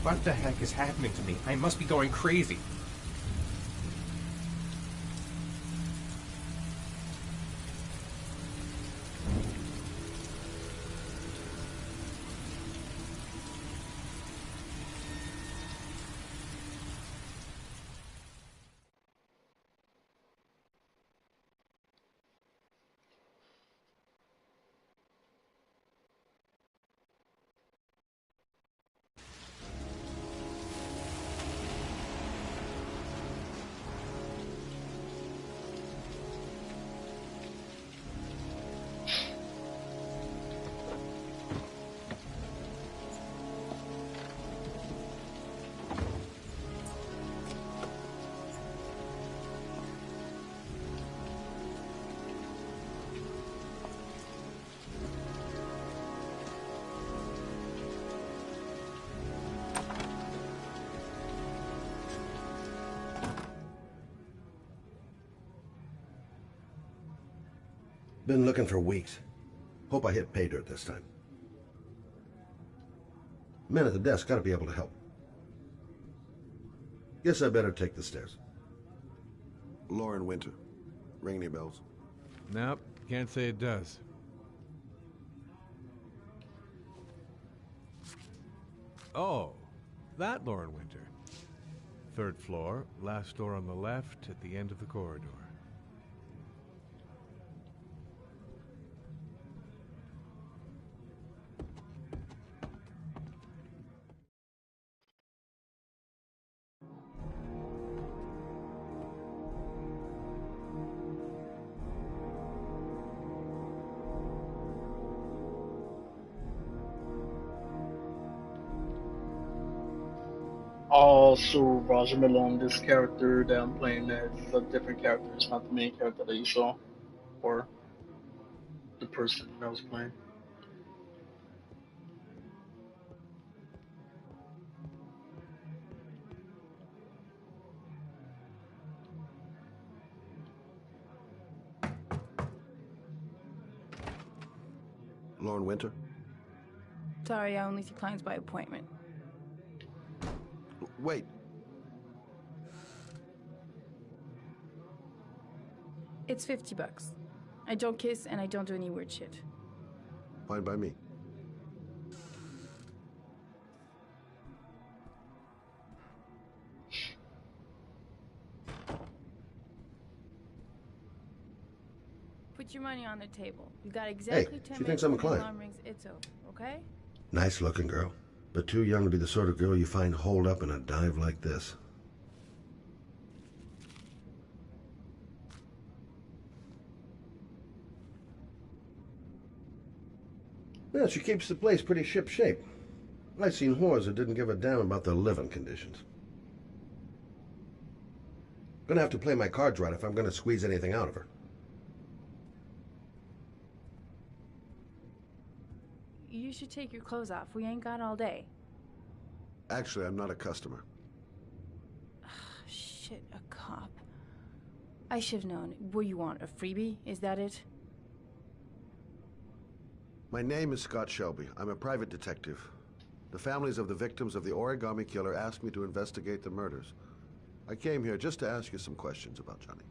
What the heck is happening to me? I must be going crazy. Been looking for weeks. Hope I hit pay dirt this time. Men at the desk gotta be able to help. Guess I better take the stairs. Lauren Winter. Ring any bells? Nope, can't say it does. Oh, that Lauren Winter. 3rd floor, last door on the left at the end of the corridor. Also, Roger Malone, this character that I'm playing as is a different character. It's not the main character that you saw, or the person that I was playing. Lauren Winter? Sorry, I only see clients by appointment. Wait. It's $50. I don't kiss and I don't do any weird shit. Fine by me. Put your money on the table. You got exactly 10 she minutes thinks I'm a when the client. alarm rings. It's over, okay? Nice looking girl, but too young to be the sort of girl you find holed up in a dive like this. Yeah, she keeps the place pretty ship-shape. I've seen whores that didn't give a damn about their living conditions. Gonna have to play my cards right if I'm gonna squeeze anything out of her. You should take your clothes off. We ain't got all day. Actually, I'm not a customer. Shit, a cop. I should have known. What do you want, a freebie? Is that it? My name is Scott Shelby. I'm a private detective. The families of the victims of the origami killer asked me to investigate the murders. I came here just to ask you some questions about Johnny.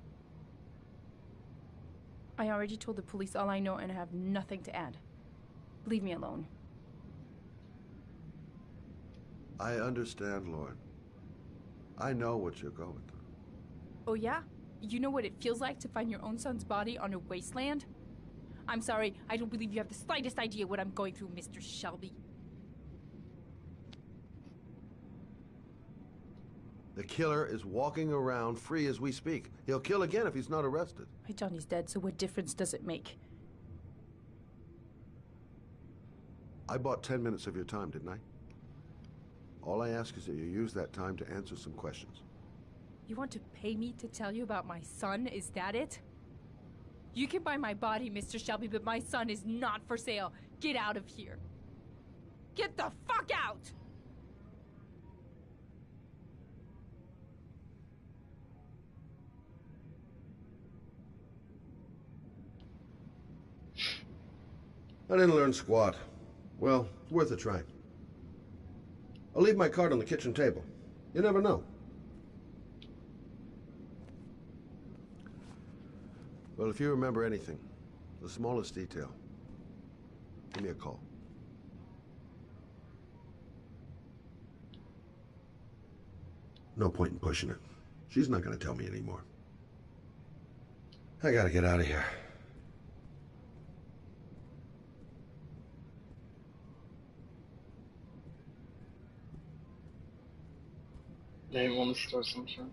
I already told the police all I know and I have nothing to add. Leave me alone. I understand, Lauren. I know what you're going through. Oh yeah? You know what it feels like to find your own son's body on a wasteland? I'm sorry, I don't believe you have the slightest idea what I'm going through, Mr. Shelby. The killer is walking around free as we speak. He'll kill again if he's not arrested. My Johnny's dead, so what difference does it make? I bought 10 minutes of your time, didn't I? All I ask is that you use that time to answer some questions. You want to pay me to tell you about my son? Is that it? You can buy my body, Mr. Shelby, but my son is not for sale. Get out of here. Get the fuck out! I didn't learn squat. Well, worth a try. I'll leave my card on the kitchen table. You never know. Well, if you remember anything, the smallest detail, give me a call. No point in pushing it. She's not going to tell me anymore. I gotta get out of here. Yeah, you want to start some shit?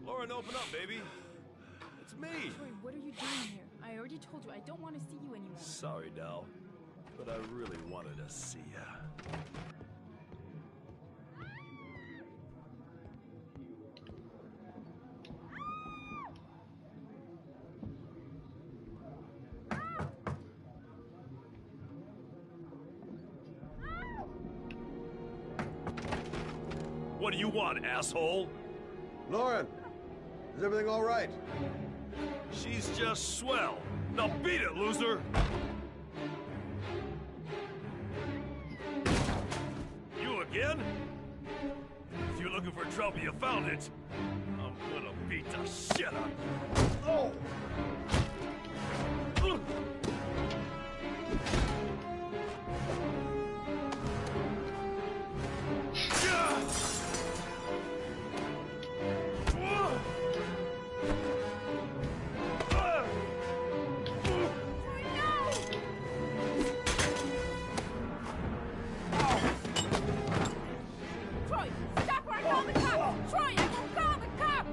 Lauren, open up, baby. It's me. Troy, what are you doing here? I already told you I don't want to see you anymore. Sorry, Dal, but I really wanted to see ya. What do you want, asshole? Lauren, is everything all right? She's just swell. Now beat it, loser! You again? If you're looking for trouble, you found it. I'm gonna beat the shit out of you. Oh! Troy, stop or I call the cops! Troy, I will call the cops!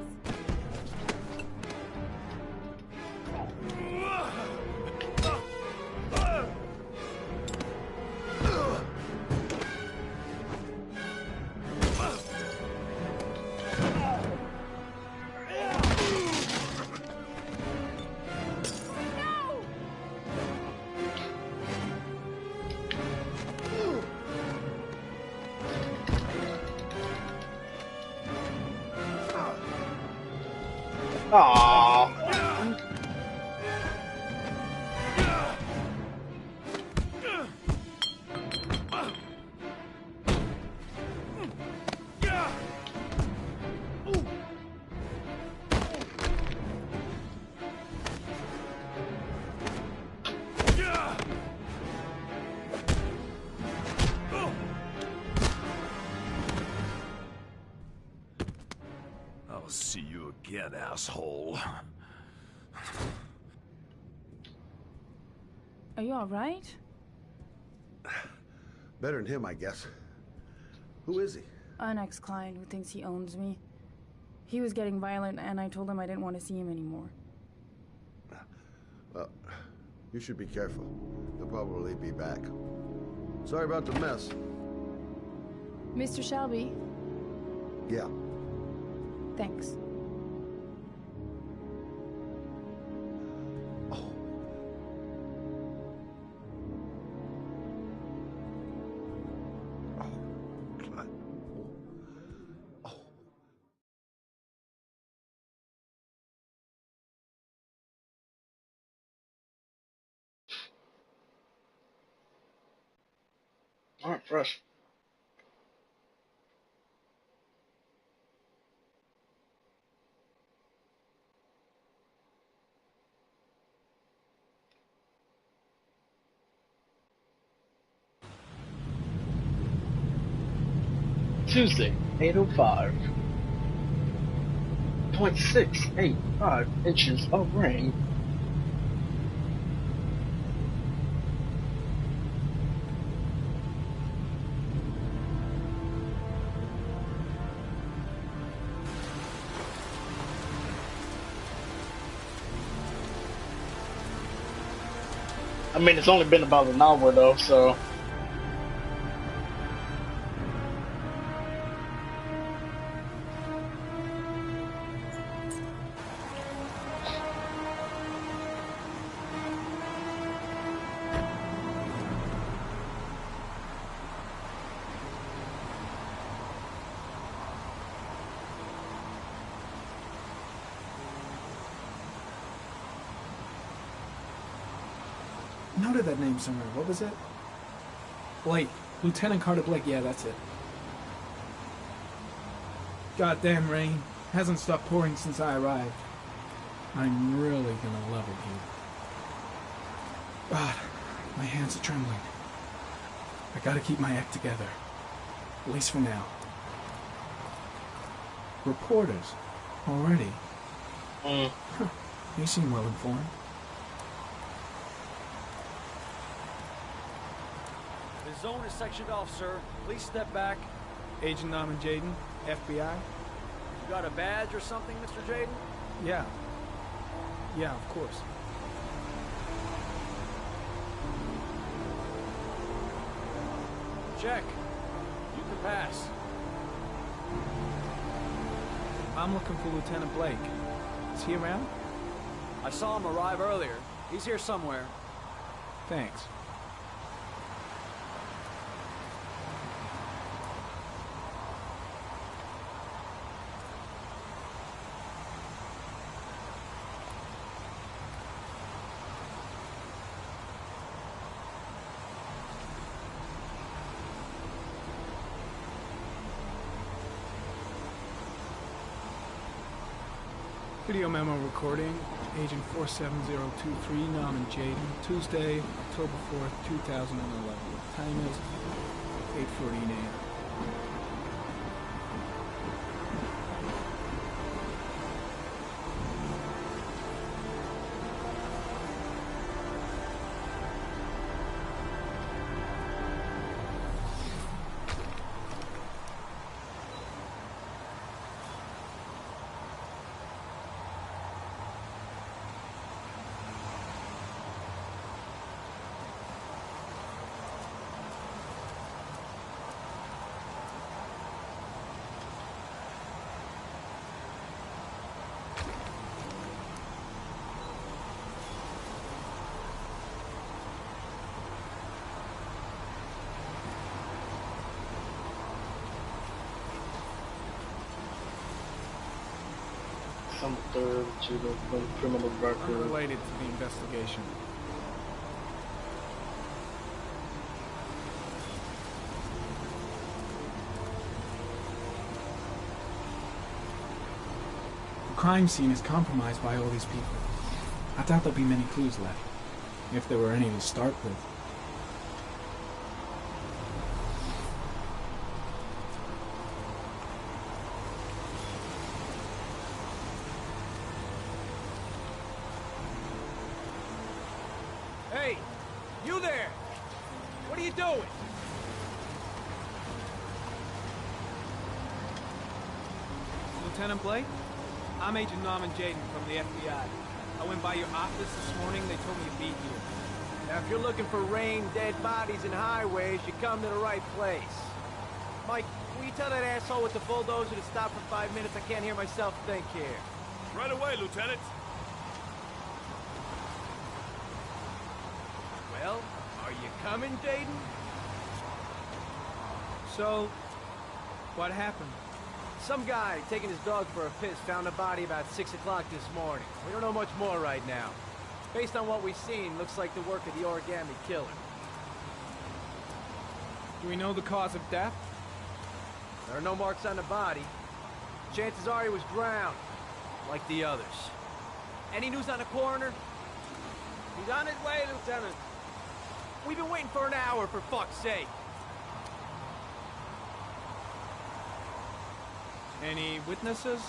Aww. I'll see you again, asshole. Are you alright? Better than him, I guess. Who is he? An ex-client who thinks he owns me. He was getting violent and I told him I didn't want to see him anymore. Well, you should be careful. He'll probably be back. Sorry about the mess. Mr. Shelby, Yeah. thanks. Oh. Oh, God. Oh. Alright, fresh. Tuesday, 8:05. 0.685 inches of rain. I mean, it's only been about an hour though, so. Noted that name somewhere. What was it? Blake. Lieutenant Carter Blake. Yeah, that's it. Goddamn rain. Hasn't stopped pouring since I arrived. I'm really gonna love it here. God, my hands are trembling. I gotta keep my act together. At least for now. Reporters. Already? Huh. They seem well informed. The zone is sectioned off, sir. Please step back. Agent Norman Jaden, FBI? You got a badge or something, Mr. Jaden? Yeah. Yeah, of course. Check. You can pass. I'm looking for Lieutenant Blake. Is he around? I saw him arrive earlier. He's here somewhere. Thanks. Video memo recording, Agent 47023, Norman Jaden, Tuesday, October 4th, 2011. Time is 8:14 a.m. Some third to the criminal record. Unrelated to the investigation. The crime scene is compromised by all these people. I doubt there'll be many clues left, if there were any to start with. Hey! You there! What are you doing? Lieutenant Blake? I'm Agent Norman Jaden from the FBI. I went by your office this morning. They told me to be here. Now, if you're looking for rain, dead bodies, and highways, you come to the right place. Mike, will you tell that asshole with the bulldozer to stop for 5 minutes? I can't hear myself think here. Right away, Lieutenant. Well, are you coming, Jaden? So, what happened? Some guy taking his dog for a piss found a body about 6 o'clock this morning. We don't know much more right now. Based on what we've seen, looks like the work of the origami killer. Do we know the cause of death? There are no marks on the body. Chances are he was drowned, like the others. Any news on the coroner? He's on his way, Lieutenant. We've been waiting for an hour, for fuck's sake. Any witnesses?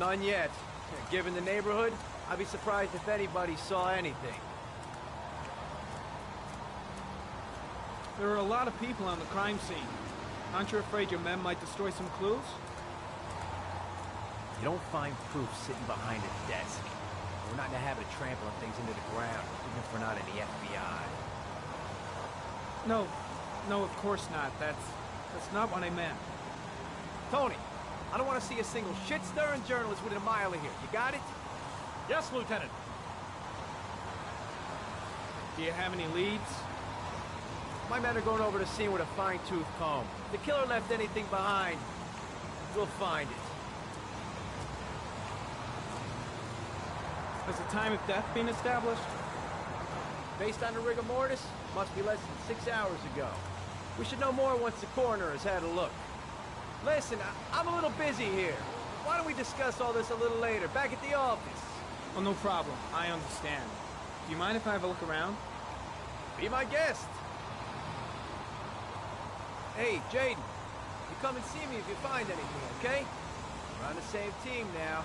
None yet. Given the neighborhood, I'd be surprised if anybody saw anything. There are a lot of people on the crime scene. Aren't you afraid your men might destroy some clues? You don't find proof sitting behind a desk. We're not in the habit of trampling things into the ground, even if we're not in the FBI. No, of course not. That's not what I meant. Tony, I don't want to see a single shit-stirring journalist within a mile of here. You got it? Yes, Lieutenant. Do you have any leads? My men are going over the scene with a fine-tooth comb. If the killer left anything behind, we'll find it. Has the time of death been established? Based on the rigor mortis, must be less than 6 hours ago. We should know more once the coroner has had a look. Listen, I'm a little busy here. Why don't we discuss all this a little later, back at the office? Oh, no problem. I understand. Do you mind if I have a look around? Be my guest. Hey, Jaden, you come and see me if you find anything, okay? We're on the same team now.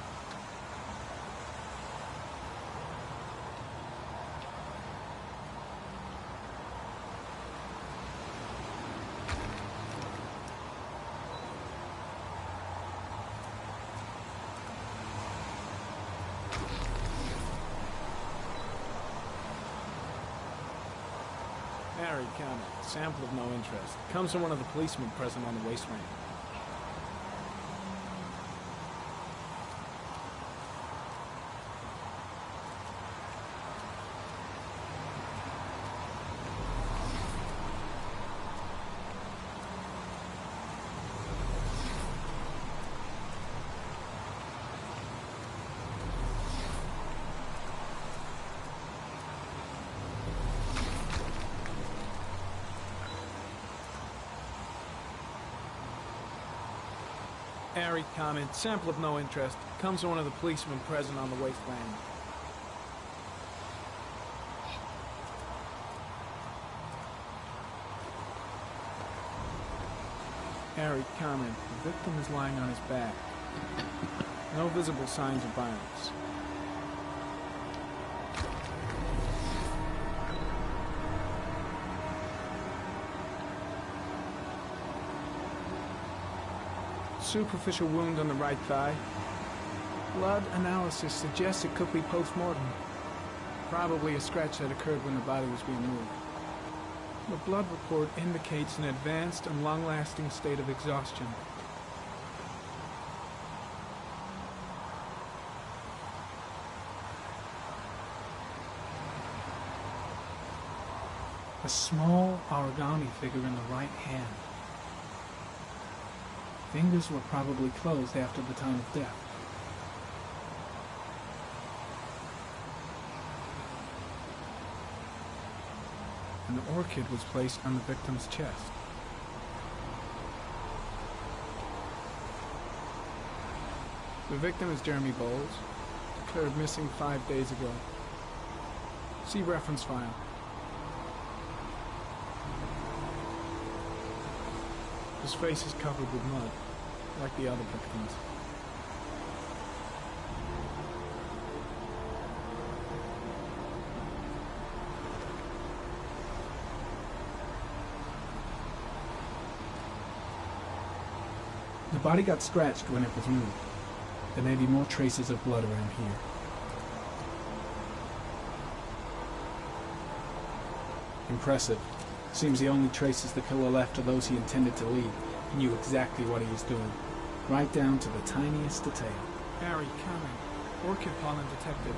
Harry County. Sample of no interest. Comes from one of the policemen present on the wasteland. Airy comment, sample of no interest. Comes from one of the policemen present on the wasteland. Airy comment, the victim is lying on his back. No visible signs of violence. Superficial wound on the right thigh. Blood analysis suggests it could be post-mortem. Probably a scratch that occurred when the body was being moved. The blood report indicates an advanced and long-lasting state of exhaustion. A small origami figure in the right hand. Fingers were probably closed after the time of death. An orchid was placed on the victim's chest. The victim is Jeremy Bowles, declared missing 5 days ago. See reference file. His face is covered with mud, like the other victims. The body got scratched when it was moved. There may be more traces of blood around here. Impressive. Seems the only traces the killer left are those he intended to leave. He knew exactly what he was doing, right down to the tiniest detail. Harry, coming. Orchid pollen detected.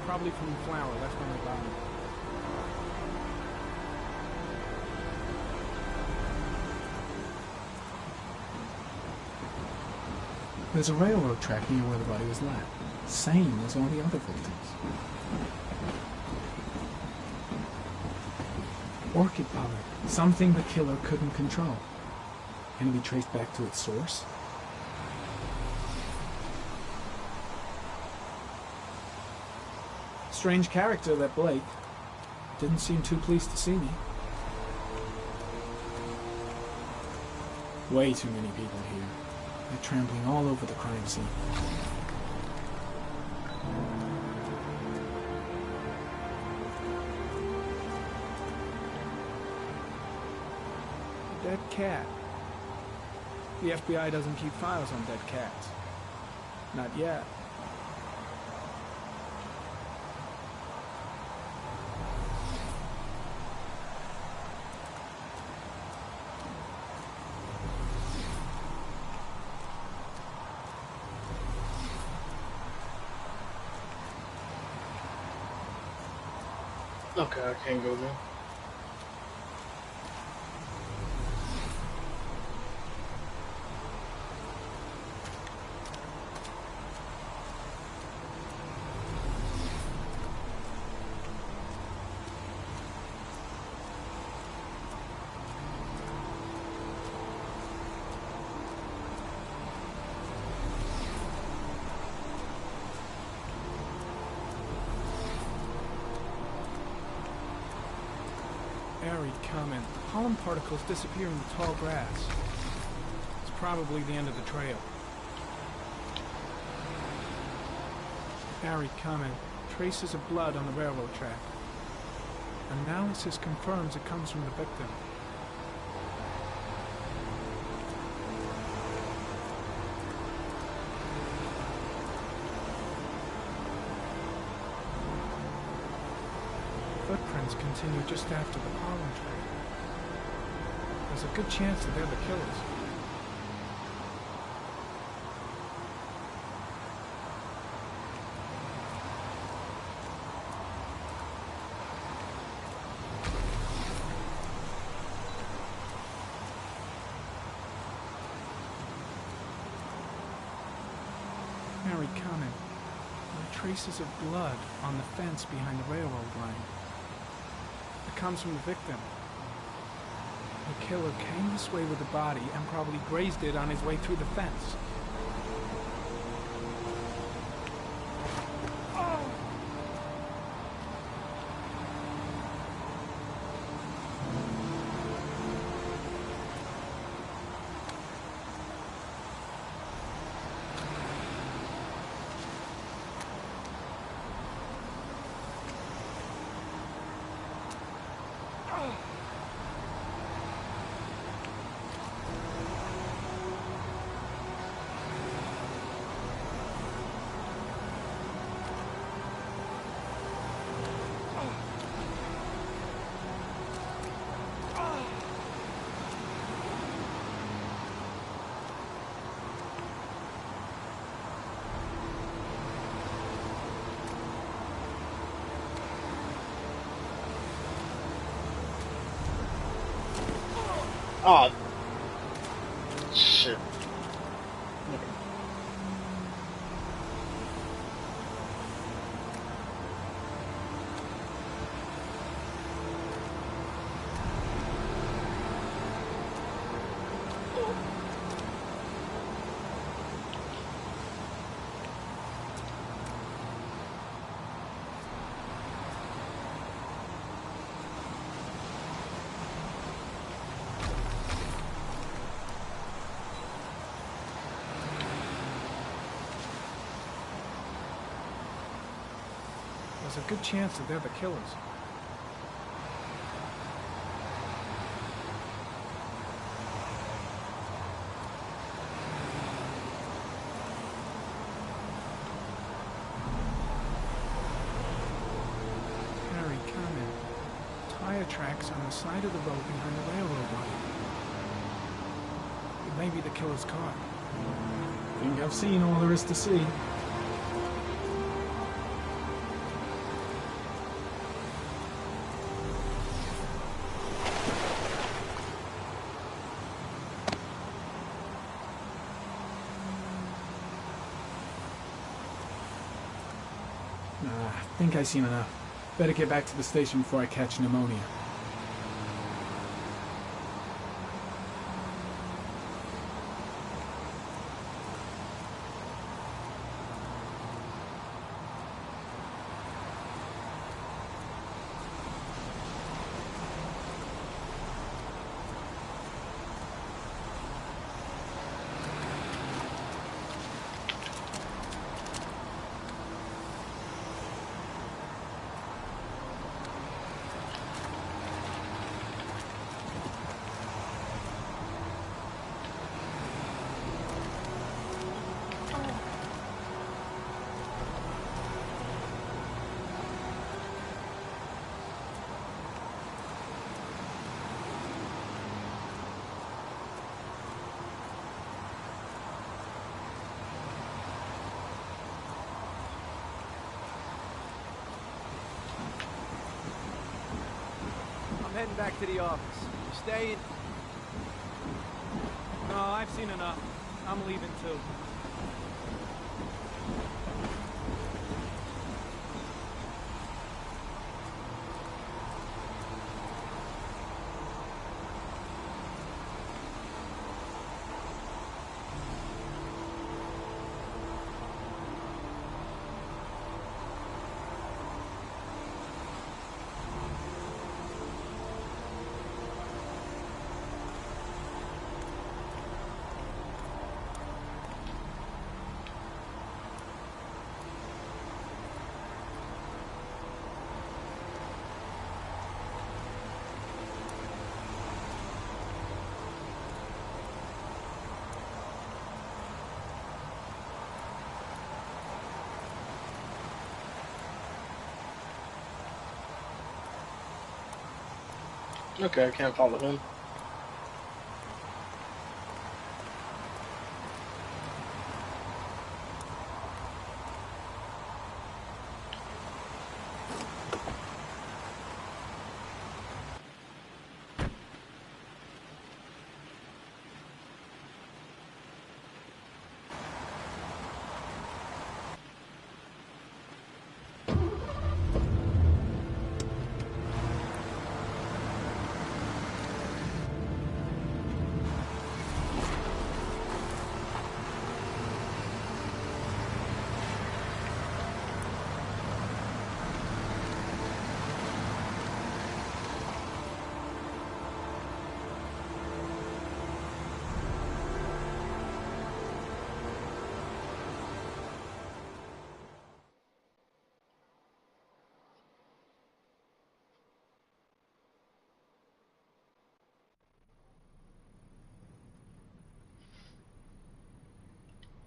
Probably from the flower left on the body. There's a railroad track near where the body was left. Same as all the other victims. Orchid pollen. Something the killer couldn't control. Can it be traced back to its source? Strange character, that Blake. Didn't seem too pleased to see me. Way too many people here. They're trampling all over the crime scene. Dead cat. The FBI doesn't keep files on dead cats. Not yet. Okay, I can't go there. Arid comment. Pollen particles disappear in the tall grass. It's probably the end of the trail. Arid comment. Traces of blood on the railroad track. Analysis confirms it comes from the victim. Footprints continue just after the pollen trail. There's a good chance that they're the killers. Mary comment. There are traces of blood on the fence behind the railroad line. It comes from the victim. The killer came this way with the body and probably grazed it on his way through the fence. Oh, shit. There's a good chance that they're the killers. Harry, comment. Tire tracks on the side of the road behind the railroad line. It may be the killer's car. I think I've seen all there is to see. I think I've seen enough. Better get back to the station before I catch pneumonia. heading back to the office. You staying? No, I've seen enough. I'm leaving too. Okay, I can't follow him.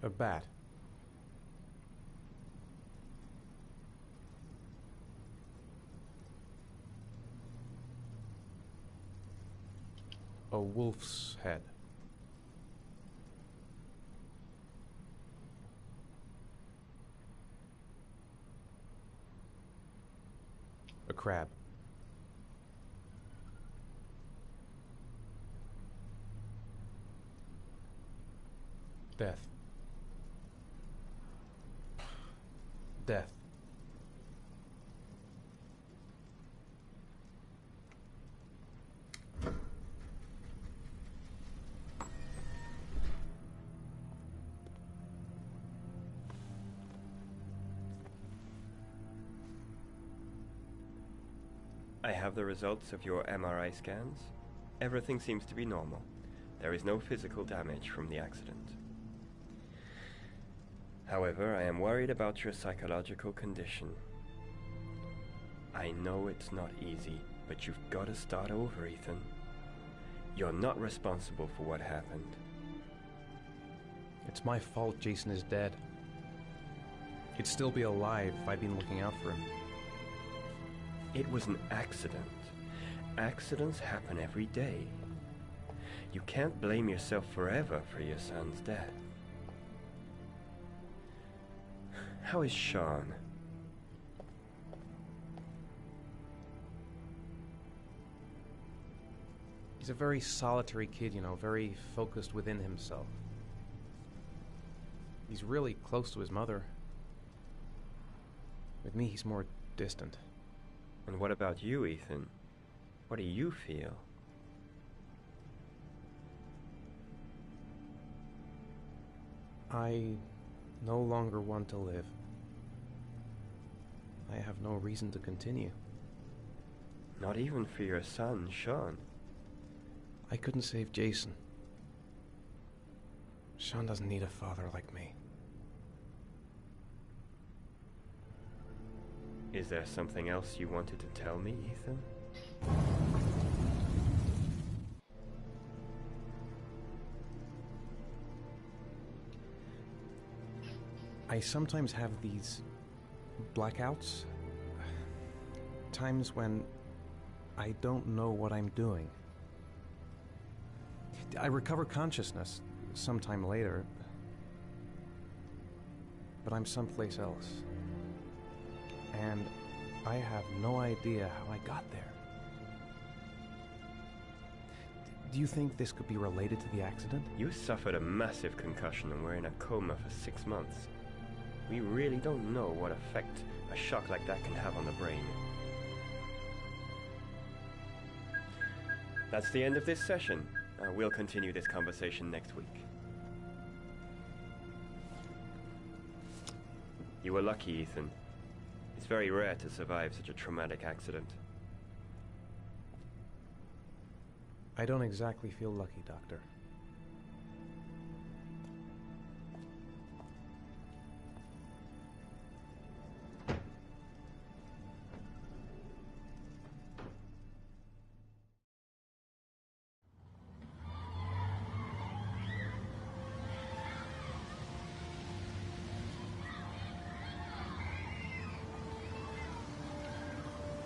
A bat. A wolf's head. A crab. Death. Death. I have the results of your MRI scans. Everything seems to be normal. There is no physical damage from the accident. However, I am worried about your psychological condition. I know it's not easy, but you've got to start over, Ethan. You're not responsible for what happened. It's my fault Jason is dead. He'd still be alive if I'd been looking out for him. It was an accident. Accidents happen every day. You can't blame yourself forever for your son's death. How is Sean? He's a very solitary kid, you know, very focused within himself. He's really close to his mother. With me, he's more distant. And what about you, Ethan? What do you feel? I no longer want to live. I have no reason to continue. Not even for your son, Sean. I couldn't save Jason. Sean doesn't need a father like me. Is there something else you wanted to tell me, Ethan? I sometimes have these blackouts. Times when I don't know what I'm doing. I recover consciousness sometime later, but I'm someplace else. And I have no idea how I got there. Do you think this could be related to the accident? You suffered a massive concussion and were in a coma for 6 months. We really don't know what effect a shock like that can have on the brain. That's the end of this session. We'll continue this conversation next week. You were lucky, Ethan. It's very rare to survive such a traumatic accident. I don't exactly feel lucky, Doctor.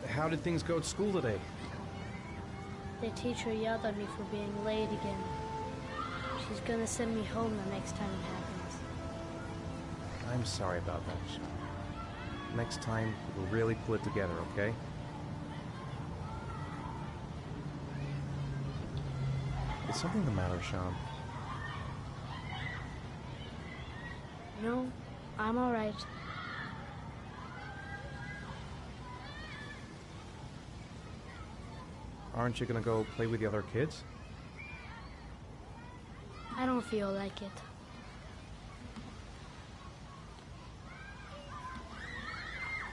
How did things go at school today? The teacher yelled at me for being late again. She's gonna send me home the next time it happens. I'm sorry about that, Sean. Next time, we'll really pull it together, okay? Is something the matter, Sean? No, I'm alright. Aren't you gonna go play with the other kids? I don't feel like it.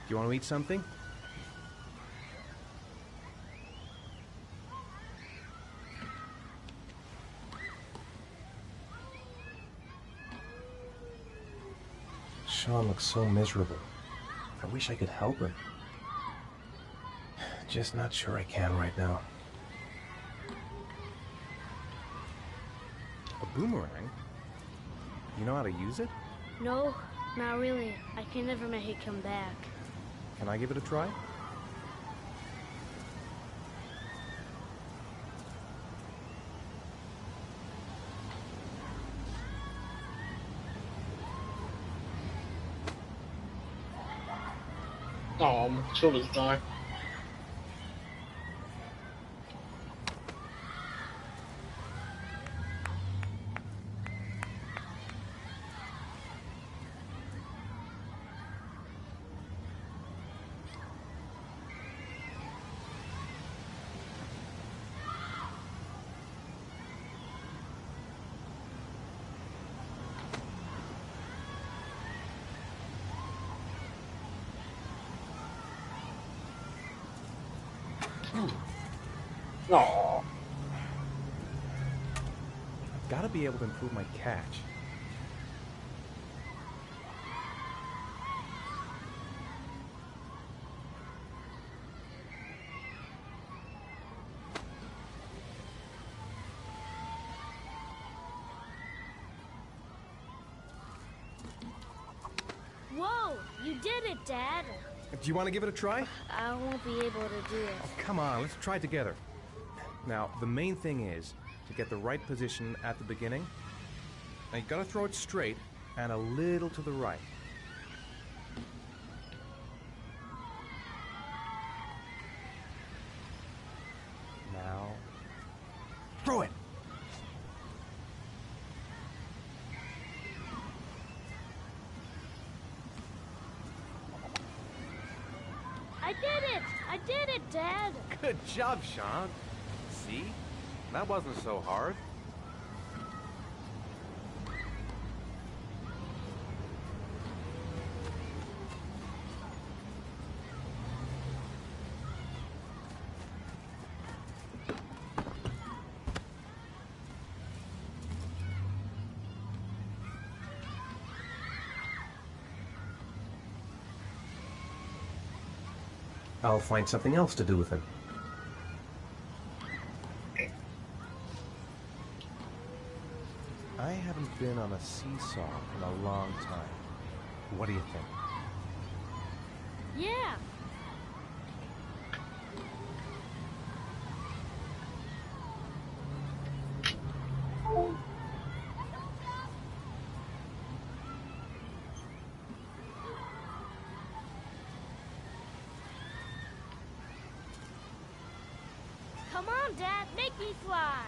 Do you want to eat something? Sean looks so miserable. I wish I could help him. Just not sure I can right now. A boomerang? You know how to use it? No, not really. I can never make it come back. Can I give it a try? Oh, my shoulders die. Oh. I've got to be able to improve my catch. Whoa! You did it, Dad! Do you want to give it a try? I won't be able to do it. Oh, come on, let's try it together. Now, the main thing is to get the right position at the beginning. Now, you gotta throw it straight and a little to the right. Now, throw it! I did it! I did it, Dad! Good job, Sean. See? That wasn't so hard. I'll find something else to do with him. I haven't been on a seesaw in a long time. What do you think? Yeah! Come on, Dad, make me fly!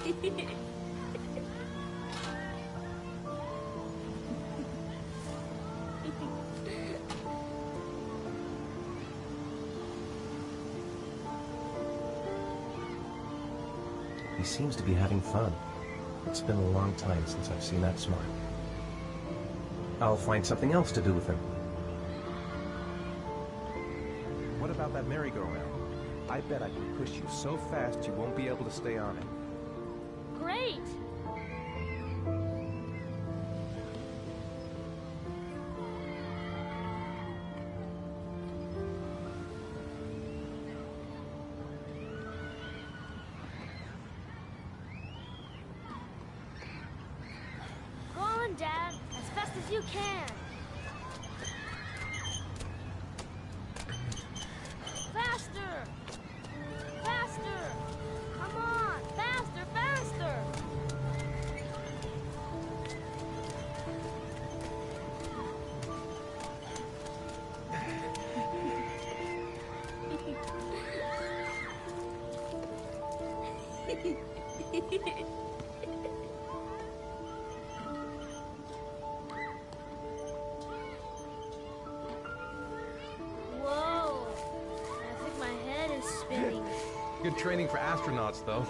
He seems to be having fun. It's been a long time since I've seen that smile. I'll find something else to do with him. What about that merry-go-round? I bet I can push you so fast you won't be able to stay on it. Great! Go on, Dad, as fast as you can. Faster! Faster! Come on! Faster, faster! Whoa! I think my head is spinning. Good training for astronauts, though.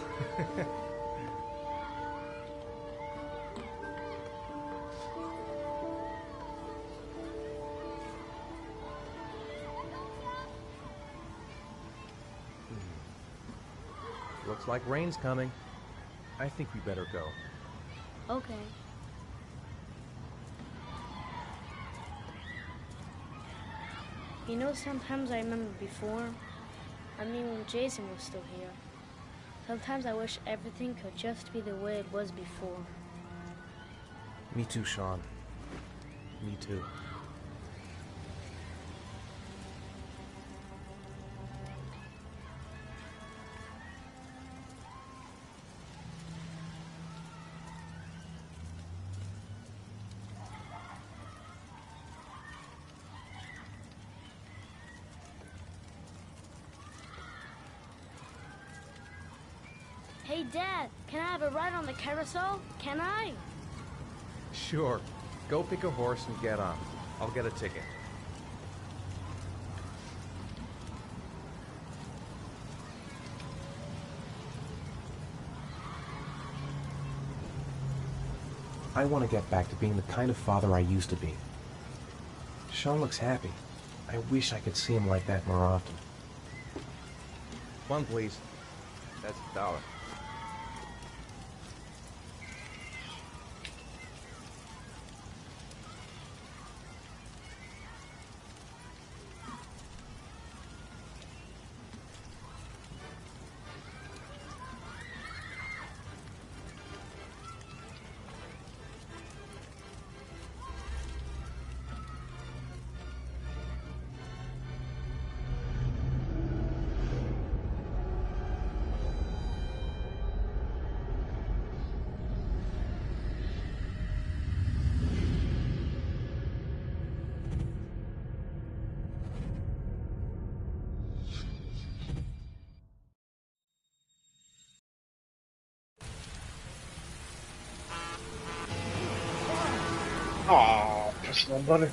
Looks like rain's coming. I think we better go. Okay. You know, sometimes I remember before. I mean, when Jason was still here. Sometimes I wish everything could just be the way it was before. Me too, Sean. Me too. Hey, Dad, can I have a ride on the carousel? Can I? Sure. Go pick a horse and get on. I'll get a ticket. I want to get back to being the kind of father I used to be. Sean looks happy. I wish I could see him like that more often. One, please. That's $1. Oh, personal butter.